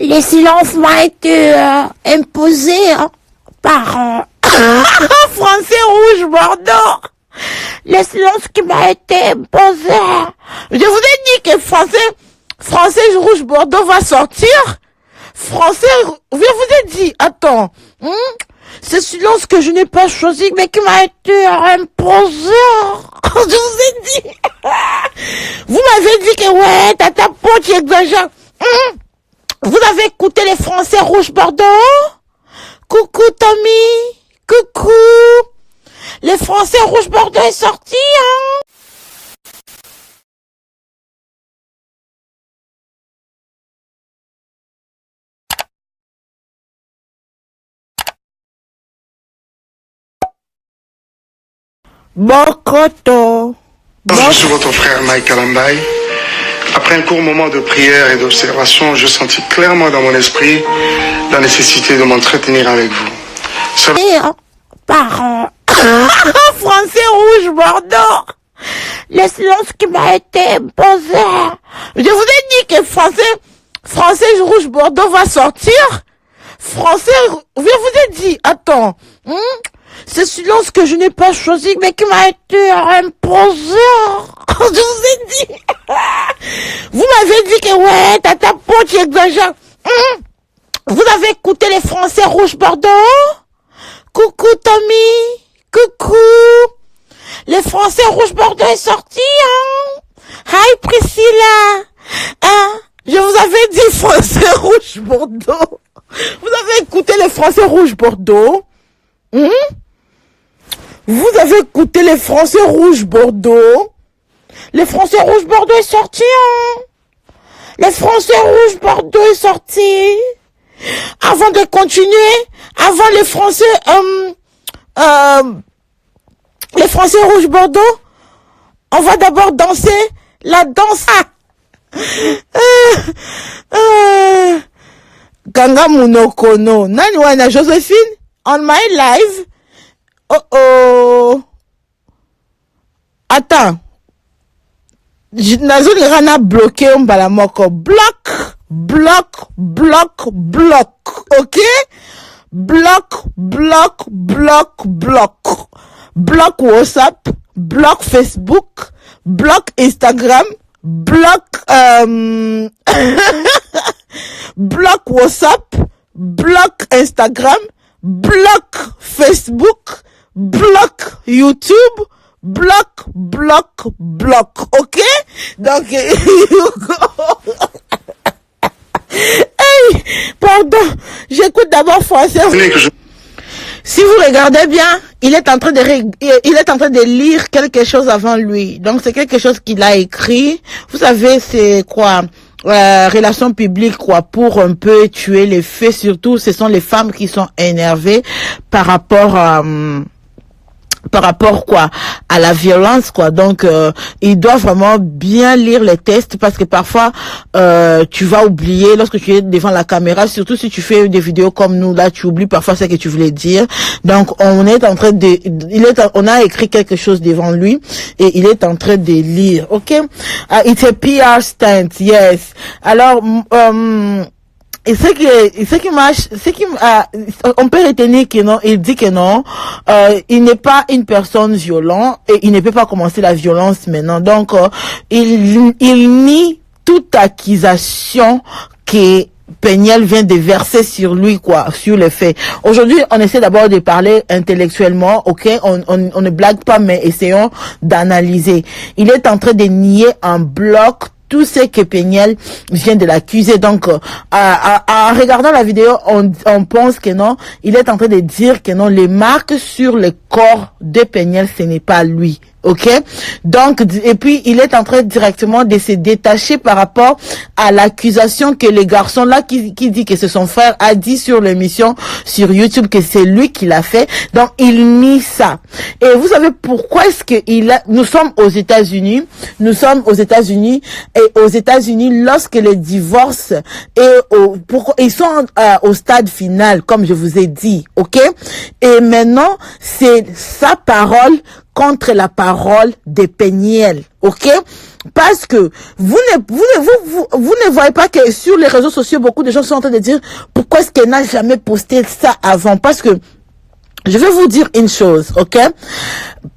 Le silence m'a été imposé par Français Rouge Bordeaux. Le silence qui m'a été imposé. Je vous ai dit que Français Rouge Bordeaux va sortir. Je vous ai dit, attends, ce silence que je n'ai pas choisi, mais qui m'a été imposé. Je vous ai dit. Vous m'avez dit que ouais, Tata Po, tu exagères. Vous avez écouté les Français Rouge Bordeaux? Coucou Tommy. Coucou. Les Français Rouge Bordeaux est sorti, Bokoto. Je suis votre frère Mike Alambaye. Après un court moment de prière et d'observation, je sentis clairement dans mon esprit la nécessité de m'entretenir avec vous. Par Français Rouge Bordeaux. Le silence qui m'a été imposé. Je vous ai dit que Français Rouge Bordeaux va sortir. Je vous ai dit, attends, ce silence que je n'ai pas choisi, mais qui m'a été imposé. Je vous ai dit. Vous m'avez dit que ouais, Tata Po, tu exagères. Vous avez écouté les Français Rouge Bordeaux? Coucou Tommy. Coucou. Les Français Rouge Bordeaux est sorti, Hi Priscilla. Je vous avais dit Français Rouge Bordeaux. Vous avez écouté les Français Rouge Bordeaux? Vous avez écouté les Français Rouge Bordeaux? Les Français Rouge Bordeaux est sorti, Les Français Rouge Bordeaux est sorti. Avant de continuer, avant les Français Rouge Bordeaux, on va d'abord danser la danse. Ganga Munokono. Nani wana Joséphine? On my live? Oh. Attends. Nazuli Rana bloqué mbala moko. Bloc. Ok? Bloc. Bloc WhatsApp. Bloc Facebook. Bloc Instagram. Bloc bloc WhatsApp. Bloc Instagram. Bloc Facebook. Bloc YouTube. Bloc. Ok? Donc, hey, pardon, j'écoute d'abord français. Si vous regardez bien, il est en train de lire quelque chose avant lui. Donc c'est quelque chose qu'il a écrit. Vous savez, c'est quoi? Relations publiques, quoi, pour un peu tuer les faits. Surtout, ce sont les femmes qui sont énervées par rapport quoi à la violence, quoi. Donc il doit vraiment bien lire les textes, parce que parfois tu vas oublier lorsque tu es devant la caméra, surtout si tu fais des vidéos comme nous là, tu oublies parfois ce que tu voulais dire. Donc on a écrit quelque chose devant lui et il est en train de lire. OK? It's a PR stunt. Yes. Alors et on peut retenir que non, il dit que non, il n'est pas une personne violente et il ne peut pas commencer la violence maintenant. Donc, il nie toute accusation que Peniel vient de verser sur lui, quoi, sur les faits. Aujourd'hui, on essaie d'abord de parler intellectuellement, ok? On ne blague pas, mais essayons d'analyser. Il est en train de nier en bloc tout ce que Peniel vient de l'accuser. Donc, en regardant la vidéo, on pense que non, il est en train de dire que non, les marques sur le corps de Peniel, ce n'est pas lui. OK? Donc, et puis, il est en train directement de se détacher par rapport à l'accusation que le garçon là, qui dit que c'est son frère, a dit sur l'émission sur YouTube que c'est lui qui l'a fait. Donc, il nie ça. Et vous savez pourquoi est-ce que nous sommes aux États-Unis. Nous sommes aux États-Unis, et aux États-Unis, lorsque les divorces ils sont au stade final, comme je vous ai dit. OK? Et maintenant, c'est sa parole contre la parole de Peniel. OK? Parce que vous ne voyez pas que sur les réseaux sociaux, beaucoup de gens sont en train de dire pourquoi est-ce qu'elle n'a jamais posté ça avant. Parce que je vais vous dire une chose, ok?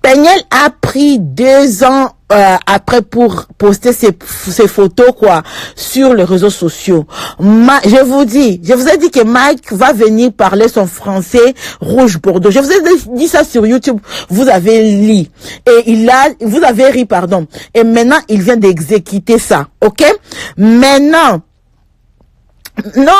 Peniel a pris 2 ans après pour poster ses photos quoi sur les réseaux sociaux. Je vous ai dit que Mike va venir parler son français rouge bordeaux. Je vous ai dit ça sur YouTube. Vous avez ri et vous avez ri pardon. Et maintenant il vient d'exécuter ça, ok? Maintenant. Non,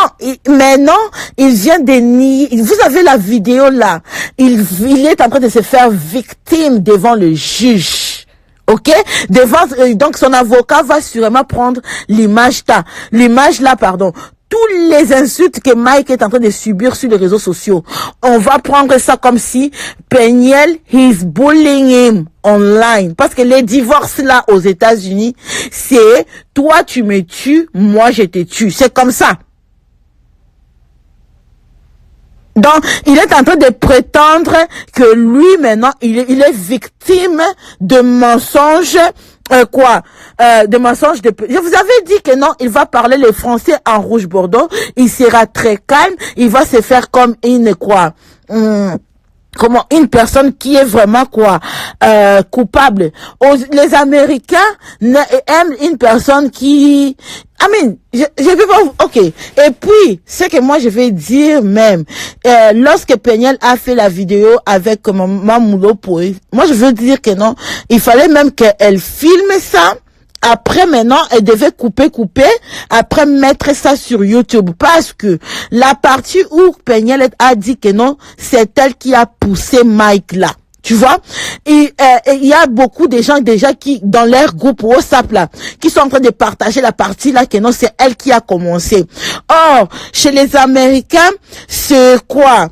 il vient de nier. Vous avez la vidéo là. Il est en train de se faire victime devant le juge. Ok? Donc son avocat va sûrement prendre l'image là, pardon. Tous les insultes que Mike est en train de subir sur les réseaux sociaux. On va prendre ça comme si Peniel, he's bullying him online. Parce que les divorces là aux États-Unis, c'est toi tu me tues, moi je te tue. C'est comme ça. Donc, il est en train de prétendre que lui, maintenant, il est victime de mensonges, de mensonges je vous avais dit que non, il va parler le français en rouge bordeaux, il sera très calme, il va se faire comme une personne qui est vraiment coupable. Les Américains aiment une personne qui je vais pas, ok. Et puis, ce que moi je vais dire même, lorsque Peniel a fait la vidéo avec Mamoulou Poe, moi je veux dire que non, il fallait même qu'elle filme ça. Après, maintenant, elle devait couper, après mettre ça sur YouTube. Parce que la partie où Peniel a dit que non, c'est elle qui a poussé Mike là. Tu vois? Et il y a beaucoup de gens déjà qui, dans leur groupe WhatsApp là, qui sont en train de partager la partie là que non, c'est elle qui a commencé. Or, chez les Américains, c'est quoi?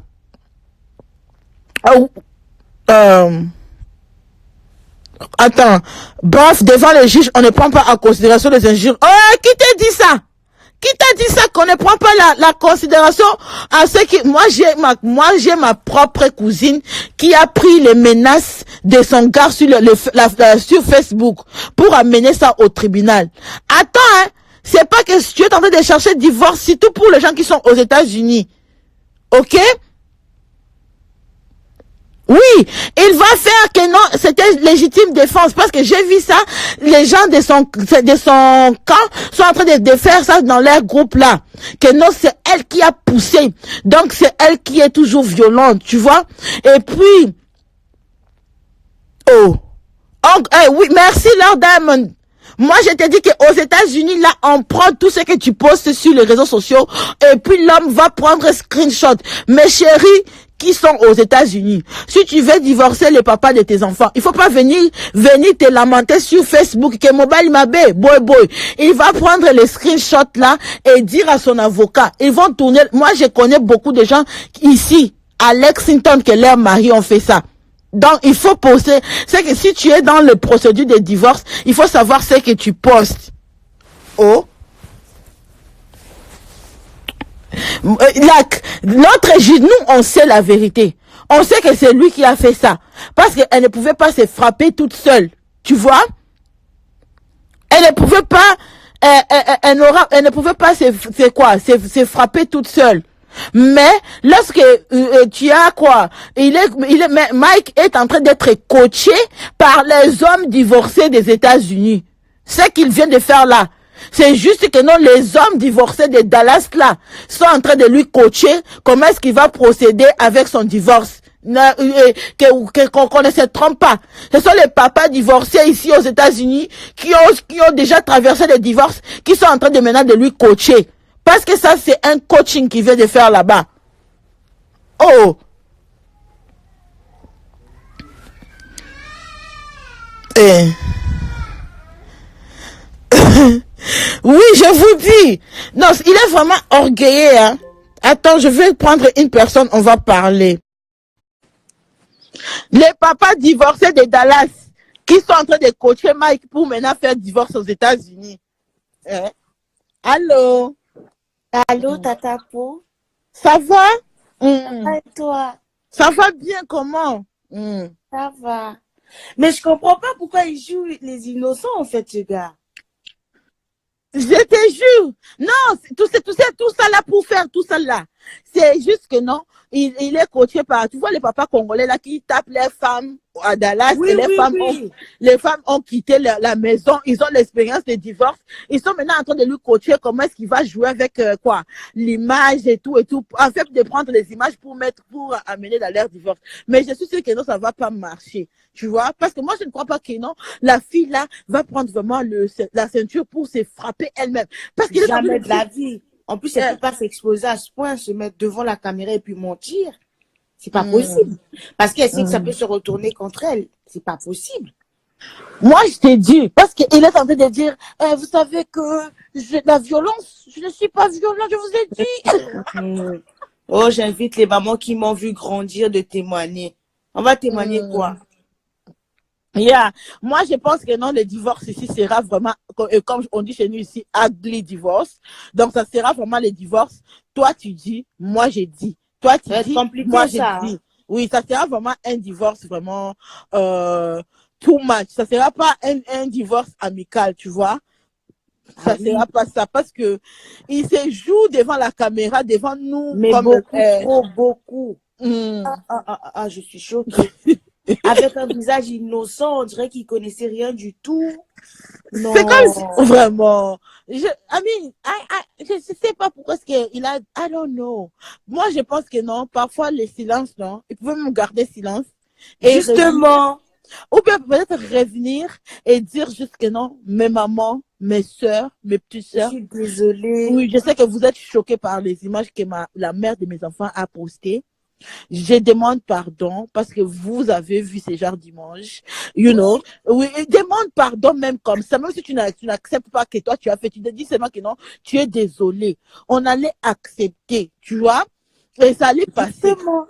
Attends, bref, devant le juge, on ne prend pas en considération les injures. Oh, qui t'a dit ça? Qui t'a dit ça qu'on ne prend pas la considération à ce qui, moi j'ai ma propre cousine qui a pris les menaces de son gars sur sur Facebook pour amener ça au tribunal. Attends, hein, c'est pas que tu es en train de chercher divorce, surtout pour les gens qui sont aux États-Unis. Ok? Oui, il va faire que non, c'était légitime défense parce que j'ai vu ça, les gens de son camp sont en train de faire ça dans leur groupe là. Que non, c'est elle qui a poussé. Donc c'est elle qui est toujours violente, tu vois. Et puis, oui, merci Lord Diamond. Moi, je te dis qu'aux États-Unis, là, on prend tout ce que tu postes sur les réseaux sociaux et puis l'homme va prendre un screenshot. Mes chéris, qui sont aux États-Unis. Si tu veux divorcer le papa de tes enfants, il faut pas venir te lamenter sur Facebook que mobile mabé, boy. Il va prendre les screenshots là et dire à son avocat. Ils vont tourner. Moi, je connais beaucoup de gens ici, à Lexington, que leurs maris ont fait ça. Donc, il faut poster. C'est que si tu es dans le procédure de divorce, il faut savoir ce que tu postes. Oh. Notre juge, nous, on sait la vérité. On sait que c'est lui qui a fait ça. Parce qu'elle ne pouvait pas se frapper toute seule. Tu vois? Elle ne pouvait pas, elle ne pouvait pas se frapper toute seule. Mais lorsque tu as Mike est en train d'être coaché par les hommes divorcés des États-Unis. Ce qu'il vient de faire là. C'est juste que non, les hommes divorcés de Dallas là sont en train de lui coacher comment est-ce qu'il va procéder avec son divorce. Qu'on ne se trompe pas. Ce sont les papas divorcés ici aux États-Unis qui ont déjà traversé le divorce, qui sont en train de maintenant de lui coacher. Parce que ça, c'est un coaching qu'il vient de faire là-bas. Oh! Oui, je vous dis. Non, il est vraiment orgueilleux, hein. Attends, je vais prendre une personne, on va parler. Les papas divorcés de Dallas, qui sont en train de coacher Mike pour maintenant faire divorce aux États-Unis. Allô? Allô, Tata Po? Ça va? Ça va et toi? Ça va bien, comment? Ça va. Mais je comprends pas pourquoi il joue les innocents, en fait, ce gars. Je te jure. Non, tout ça là pour faire tout ça là. C'est juste que non, il est coaché par, tu vois les papas congolais là qui tapent les femmes à Dallas Oui, et oui, oui. les femmes ont quitté la maison, ils ont l'expérience de divorce. Ils sont maintenant en train de lui coacher comment est-ce qu'il va jouer avec quoi, l'image et tout, en fait de prendre les images pour amener dans leur divorce. Mais je suis sûre que non, ça va pas marcher. Tu vois, parce que moi je ne crois pas que non, la fille là va prendre vraiment la ceinture pour se frapper elle-même. Parce qu'il est en train Jamais de la vie. En plus, elle Euh, peut pas s'exposer à ce point, se mettre devant la caméra et puis mentir. C'est pas possible. Parce qu'elle sait que ça peut se retourner contre elle. C'est pas possible. Moi, je t'ai dit, parce qu'il est en train de dire, vous savez que la violence, je ne suis pas violente, je vous ai dit. Oh, j'invite les mamans qui m'ont vu grandir de témoigner. On va témoigner quoi? Yeah. Moi, je pense que non, le divorce ici sera vraiment, comme on dit chez nous ici, ugly divorce. Donc, ça sera vraiment le divorce. Toi, tu dis, moi, j'ai dit. Toi, tu dis, compliqué, moi, j'ai ça, dit. Oui, ça sera vraiment un divorce vraiment too much. Ça sera pas un divorce amical, tu vois. Ça sera pas ça parce que il se joue devant la caméra, devant nous. Mais comme, beaucoup, trop, beaucoup. Mm. Je suis choquée. Avec un visage innocent, on dirait qu'il connaissait rien du tout. Non. C'est comme si, vraiment. Je sais pas pourquoi est-ce qu'il a, I don't know. Moi, je pense que non. Parfois, le silence, non. Il pouvait même garder silence. Et Justement. Ou bien peut-être revenir et dire juste que non, mes mamans, mes soeurs, mes petites Je soeurs. suis désolée. Oui, je sais que vous êtes choqués par les images que la mère de mes enfants a postées. Je demande pardon parce que vous avez vu ces genres d'images, you know. Oui, demande pardon même comme ça, même si tu n'acceptes pas que toi tu as fait, tu te dis seulement que non, tu es désolé. On allait accepter, tu vois, et ça allait passer. Justement.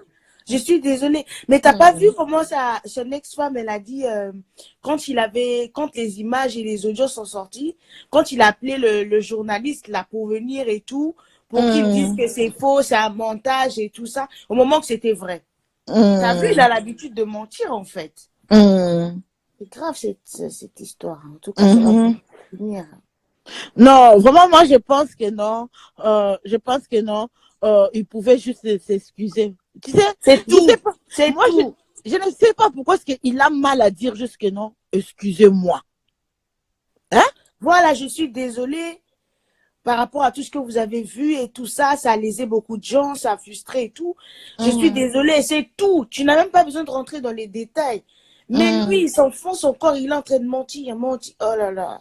Je suis désolée. Mais t'as pas vu comment son ex-femme, elle a dit, quand les images et les audios sont sortis, quand il a appelé le journaliste là pour venir et tout, pour qu'il dise que c'est faux, c'est un montage et tout ça, au moment que c'était vrai. T'as vu, il a l'habitude de mentir, en fait. C'est grave, cette histoire. En tout cas, ça va finir. Non, vraiment, moi, je pense que non. Je pense que non. Il pouvait juste s'excuser. Tu sais, c'est tout. Moi, je ne sais pas pourquoi est-ce qu'il a mal à dire juste que non. Excusez-moi. Hein? Voilà, je suis désolée. Par rapport à tout ce que vous avez vu et tout ça, ça a lésé beaucoup de gens, ça a frustré et tout. Je suis désolée, c'est tout. Tu n'as même pas besoin de rentrer dans les détails. Mais lui, il s'enfonce encore, il est en train de mentir. Oh là là.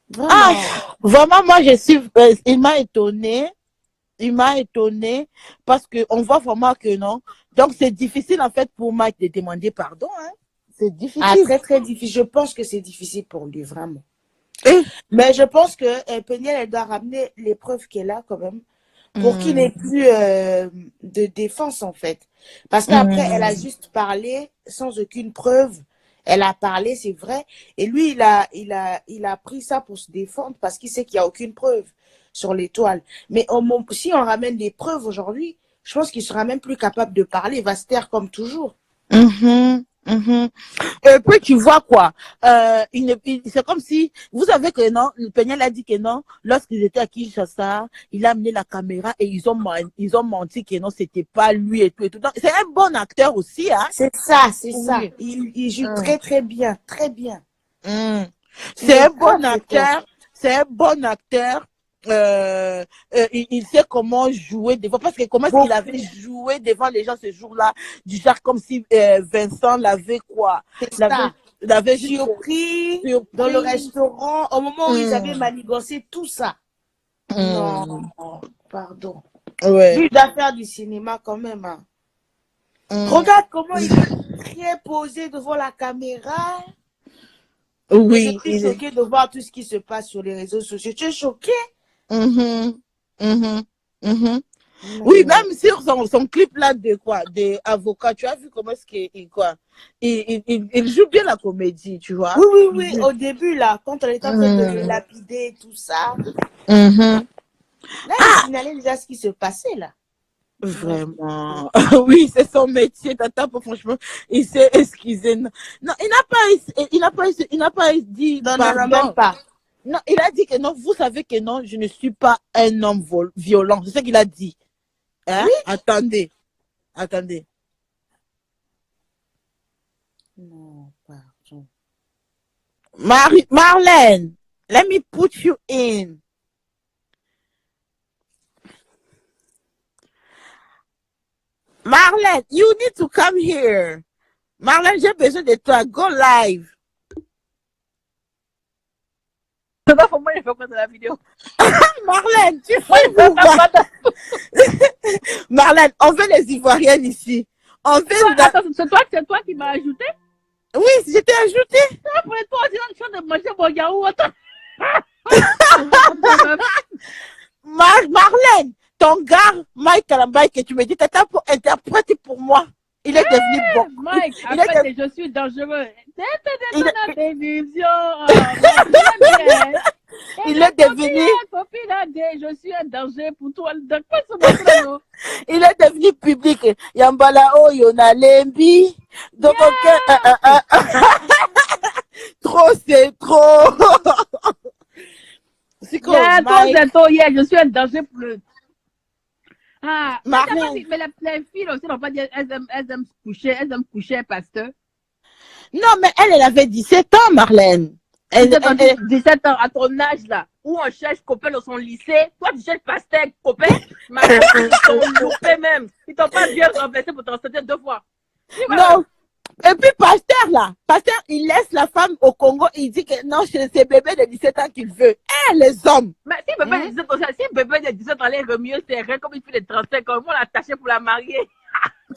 Vraiment. Vraiment, moi, il m'a étonné. Il m'a étonné parce qu'on voit vraiment que non. Donc, c'est difficile, en fait, pour Mike de demander pardon. Hein. C'est difficile. Très, très difficile. Je pense que c'est difficile pour lui, vraiment. Mais je pense que Peniel, elle doit ramener les preuves qu'elle a quand même pour qu'il n'ait plus de défense en fait. Parce qu'après, elle a juste parlé sans aucune preuve. Elle a parlé, c'est vrai. Et lui, il a pris ça pour se défendre parce qu'il sait qu'il n'y a aucune preuve sur l'étoile. Mais si on ramène des preuves aujourd'hui, je pense qu'il sera même plus capable de parler. Il va se taire comme toujours. Et puis tu vois quoi, c'est comme si, vous savez que non, le Peniel a dit que non, lorsqu'ils étaient à Kinshasa, il a amené la caméra et ils ont menti que non, c'était pas lui et tout et tout. Donc, c'est un bon acteur aussi, hein. C'est ça. Il joue très très bien, très bien. C'est un bon acteur. Il sait comment jouer devant, parce que comment est-ce qu'il avait joué devant les gens ce jour-là, du genre comme si Vincent l'avait quoi, l'avait surpris dans le restaurant au moment où ils avaient manigancé tout ça. Non, pardon. Ouais. Lui doit faire du cinéma quand même. Hein. Regarde comment il est très posé devant la caméra. Oui. Je suis choquée de voir tout ce qui se passe sur les réseaux sociaux. Tu es choquée? Oui, même sur son clip là de quoi, des avocats, tu as vu comment est-ce qu'il quoi, il joue bien la comédie, tu vois. Oui, au début là, quand on était en train de le lapider, tout ça. Là, il signalait déjà ce qui se passait là. Vraiment. Oui, c'est son métier. Tata, franchement, il s'est excusé. Non, il n'a pas dit Non, non, non, pardon. même pas. Non, il a dit que non, vous savez que non, je ne suis pas un homme violent. C'est ce qu'il a dit. Hein? Oui. Attendez. Non, pardon. Marlène, let me put you in. Marlène, you need to come here. Marlène, j'ai besoin de toi. Go live. Pour moi, il faut prendre la vidéo. Marlène, tu fais vous. Marlène, on veut les Ivoiriennes ici. On veut. Attends, c'est toi qui m'as ajouté? Oui, j'étais ajouté. Après toi, tu es en train de manger mon yaourt. Marlène, ton gars, Mike Kalambay, que tu me dis, t'as pour interpréter pour moi. Il est devenu bon. Mike, Il est après, je suis dangereux. Il est devenu. Je suis un danger pour toi. Il est devenu public. Yambala oh yona lembi. Donc trop c'est trop. C'est comme je suis un danger pour le. Ah, Marlène. mais les filles aussi n'ont pas dit elles aiment se coucher, pasteur. Non, mais elle avait 17 ans, Marlène. Elle 17 ans, à ton âge là, où on cherche copain dans son lycée, toi tu cherches pasteur copain, ma ils t'ont loupé même. Ils t'ont pas bien renversé pour t'en sortir 2 fois. Non. Et puis, pasteur, il laisse la femme au Congo, il dit que non, c'est bébé de 17 ans qu'il veut. Les hommes. Mais si bébé de 17 ans allait remuer ses reins comme une fille de 35 ans, ils vont l'attacher pour la marier.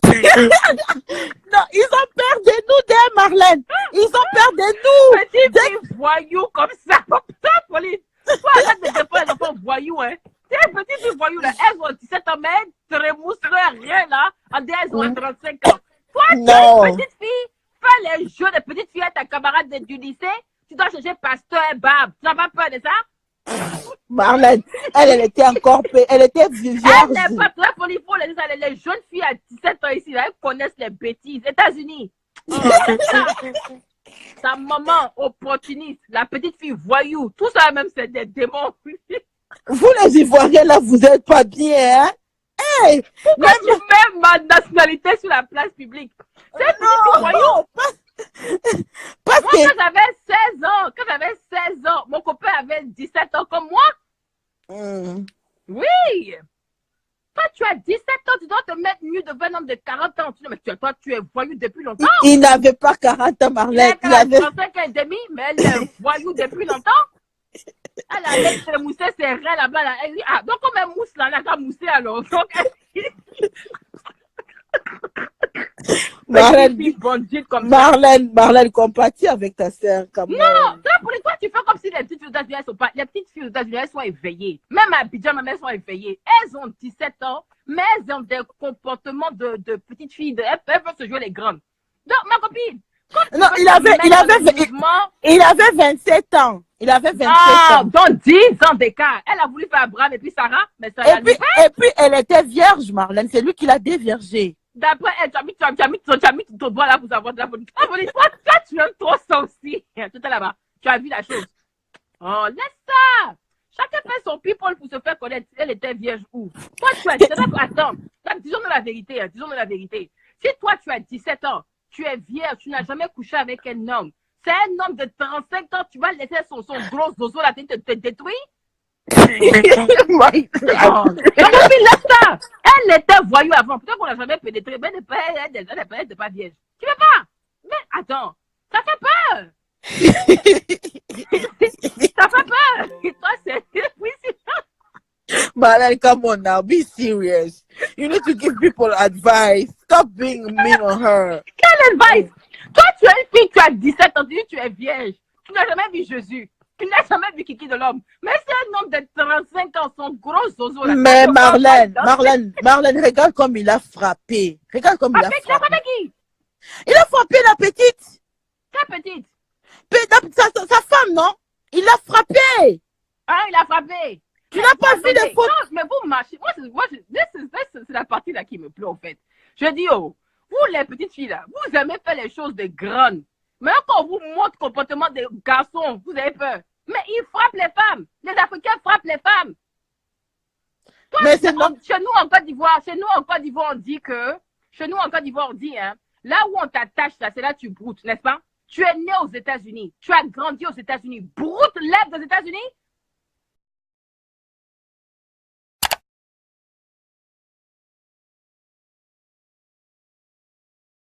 Non, ils ont peur de nous, Marlène. Ils ont peur de nous. Petit fille voyou comme ça. Putain, Pauline. Toi, arrête de défendre les enfants voyous, hein. Ces petites filles voyous, là, elles ont 17 ans, mais elles trémoussent rien, là. En disant, elles ont 35 ans. Toi, tu es une petite fille, fais les jeux de petite fille à ta camarade du lycée. Tu dois chercher pasteur et barbe. Tu n'as pas peur de ça? Marlène, elle était encore, elle était vierge. Elle n'est pas très folie pour les jeunes filles à 17 ans ici, là, elles connaissent les bêtises. États-Unis. Ta maman opportuniste, la petite fille voyou, tout ça même, c'est des démons. Vous, les Ivoiriens, là, vous n'êtes pas bien, hein? Hey, pourquoi tu mets ma nationalité sur la place publique? C'est non, voyou. Parce moi, quand j'avais 16 ans, mon copain avait 17 ans comme moi. Oui. Toi, tu as 17 ans, tu dois te mettre mieux devant un homme de 40 ans. Mais toi, tu es voyou depuis longtemps. Il n'avait pas 40 ans, Marlène. Il avait 35 ans et demi, mais elle est voyou depuis longtemps. Elle allait se mousser ses reins là-bas. Là. Elle dit, ah, donc comme elle mousse là, elle a qu'à mousser alors. Donc, Marlène, compatis avec ta sœur. Non, pour toi, tu fais comme si les petites filles aux États-Unis sont pas. Les petites filles aux États-Unis sont éveillées. Même à Abidjan, elles sont éveillées. Elles ont 17 ans, mais elles ont des comportements de petites filles. Elles peuvent se jouer les grandes. Donc, ma copine. Non, il avait 27 ans. Il avait 27 ans. Donc 10 ans d'écart. Elle a voulu faire Abraham et puis Sarah, mais ça et puis, elle était vierge, Marlène. C'est lui qui l'a déviergée. D'après elle, tu as mis ton doigt là pour savoir de la bonne. Toi, tu aimes trop ça aussi. Tout est là-bas. Tu as vu la chose. Oh, laisse ça. Chacun fait son people pour se faire connaître. Elle était vierge où? Toi, tu as 17 ans. Attends. Disons-nous la vérité. Disons-nous la vérité. Si toi, tu as 17 ans, tu es vierge, tu n'as jamais couché avec un homme. C'est un homme de 35 ans, tu vas laisser son gros zozo là te détruire? Laisse ça. Elle était voyou avant. Peut-être qu'on l'a jamais pénétré, mais elle n'est pas vierge. Tu veux pas? Mais attends, ça fait peur. Ça fait peur. Et toi, c'est... Oui, c'est ça. Marlène, come on now, be serious. You need to give people advice. Stop being mean on her. Quelle advice? Toi, tu es une fille, tu as 17 ans, tu es vierge. Tu n'as jamais vu Jésus. Tu n'as jamais vu Kiki de l'homme. Mais c'est un homme de 35 ans, son gros zozo. Là, mais Marlène, regarde comme il a frappé. Regarde comme il a frappé. Qui? Il a frappé la petite. Quelle petite? Sa femme, non? Il l'a frappé. Ah, il a frappé. Tu n'as pas vu les photos? Non, mais vous marchez. C'est la partie là qui me plaît, en fait. Je dis, oh, vous, les petites filles là, vous aimez faire les choses de grandes. Mais quand on vous montre le comportement des garçons, vous avez peur. Mais ils frappent les femmes. Les Africains frappent les femmes. Toi, mais chez nous en Côte d'Ivoire, on dit que, hein, là où on t'attache, c'est là que tu broutes, n'est-ce pas? Tu es né aux États-Unis, tu as grandi aux États-Unis. Broute lève des États-Unis,